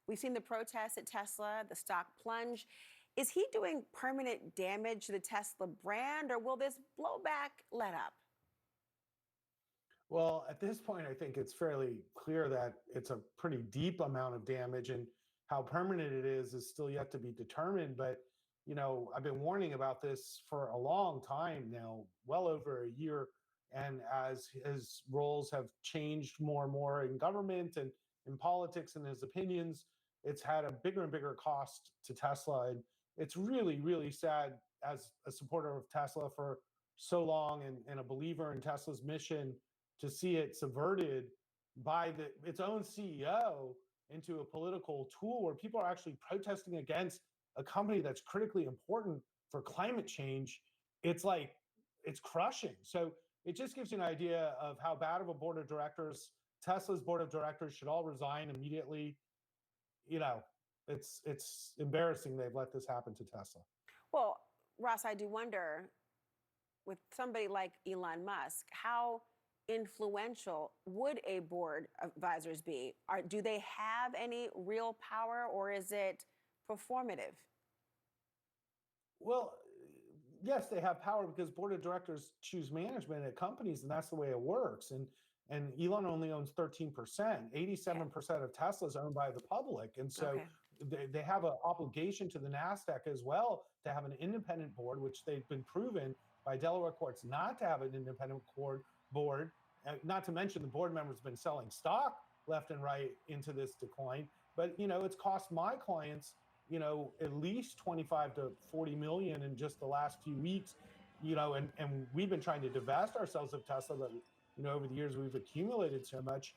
We've seen the protests at Tesla, the stock plunge. Is he doing permanent damage to the Tesla brand, or will this blowback let up? Well, at this point, I think it's fairly clear that it's a pretty deep amount of damage, and how permanent it is still yet to be determined. But, I've been warning about this for a long time now, well over a year. And as his roles have changed more and more in government and in politics and his opinions, it's had a bigger and bigger cost to Tesla. And it's really, really sad as a supporter of Tesla for so long and a believer in Tesla's mission to see it subverted by its own CEO into a political tool where people are actually protesting against a company that's critically important for climate change. It's crushing. So it just gives you an idea of how bad of a board of directors. Tesla's board of directors should all resign immediately. It's embarrassing they've let this happen to Tesla. Well, Ross, I do wonder, with somebody like Elon Musk, how influential would a board of advisors be? Do they have any real power, or is it performative? Well, yes, they have power because board of directors choose management at companies, and that's the way it works. And Elon only owns 13%. 87% of Tesla is owned by the public. And so they have an obligation to the NASDAQ as well to have an independent board, which they've been proven by Delaware courts not to have an independent board. Not to mention the board members have been selling stock left and right into this decline. But, it's cost my clients, at least 25 to 40 million in just the last few weeks, and we've been trying to divest ourselves of Tesla, but over the years we've accumulated so much.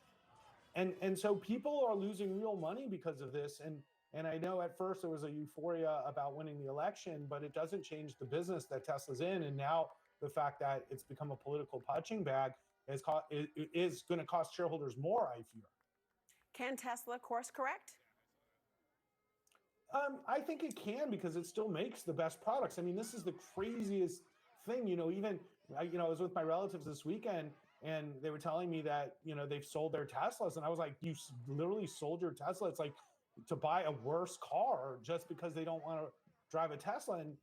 And so people are losing real money because of this. And I know at first there was a euphoria about winning the election, but it doesn't change the business that Tesla's in. And now the fact that it's become a political punching bag is going to cost shareholders more, I fear. Can Tesla course correct? I think it can, because it still makes the best products. I mean, this is the craziest thing. I was with my relatives this weekend, and they were telling me that, they've sold their Teslas. And I was like, you literally sold your Tesla? It's like to buy a worse car just because they don't want to drive a Tesla. And,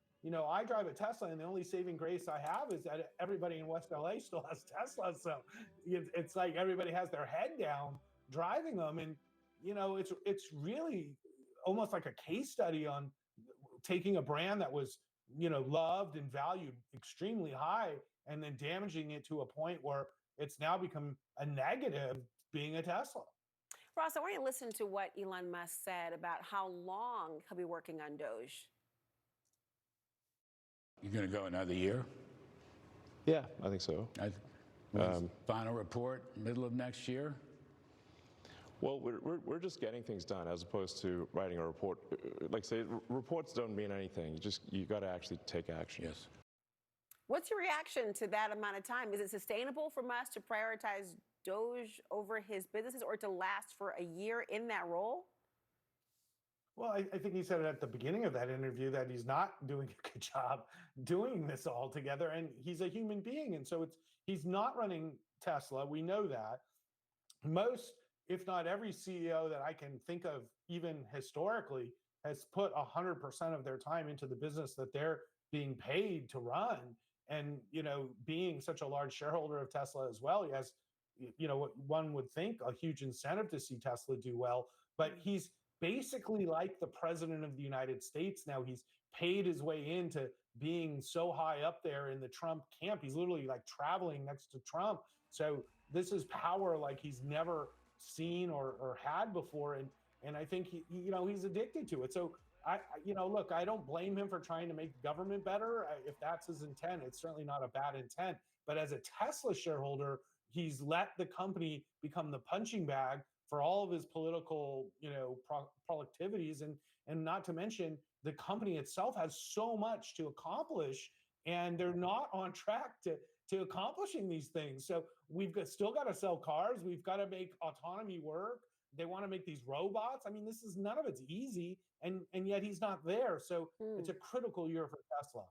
I drive a Tesla, and the only saving grace I have is that everybody in West LA still has Teslas. So it's like everybody has their head down driving them. And, it's really almost like a case study on taking a brand that was, loved and valued extremely high, and then damaging it to a point where it's now become a negative being a Tesla. Ross, I want you to listen to what Elon Musk said about how long he'll be working on DOGE. You're going to go another year? Yeah, I think so. Final report, middle of next year? Well, we're just getting things done as opposed to writing a report. Like say, reports don't mean anything. You got to actually take action. Yes. What's your reaction to that amount of time? Is it sustainable for Musk to prioritize DOGE over his businesses, or to last for a year in that role? Well, I think he said it at the beginning of that interview that he's not doing a good job doing this all together, and he's a human being. And so he's not running Tesla. We know that. Most, if not every CEO that I can think of, even historically, has put 100% of their time into the business that they're being paid to run. And, being such a large shareholder of Tesla as well, he has, what one would think, a huge incentive to see Tesla do well. But he's basically like the president of the United States now. He's paid his way into being so high up there in the Trump camp. He's literally like traveling next to Trump. So this is power like he's never seen or had before. And I think he's addicted to it. So look, I don't blame him for trying to make government better. If that's his intent, it's certainly not a bad intent. But as a Tesla shareholder, he's let the company become the punching bag for all of his political, productivities. And not to mention, the company itself has so much to accomplish, and they're not on track to accomplishing these things. So still got to sell cars. We've got to make autonomy work. They want to make these robots. I mean, none of it's easy, and yet he's not there. So it's a critical year for Tesla.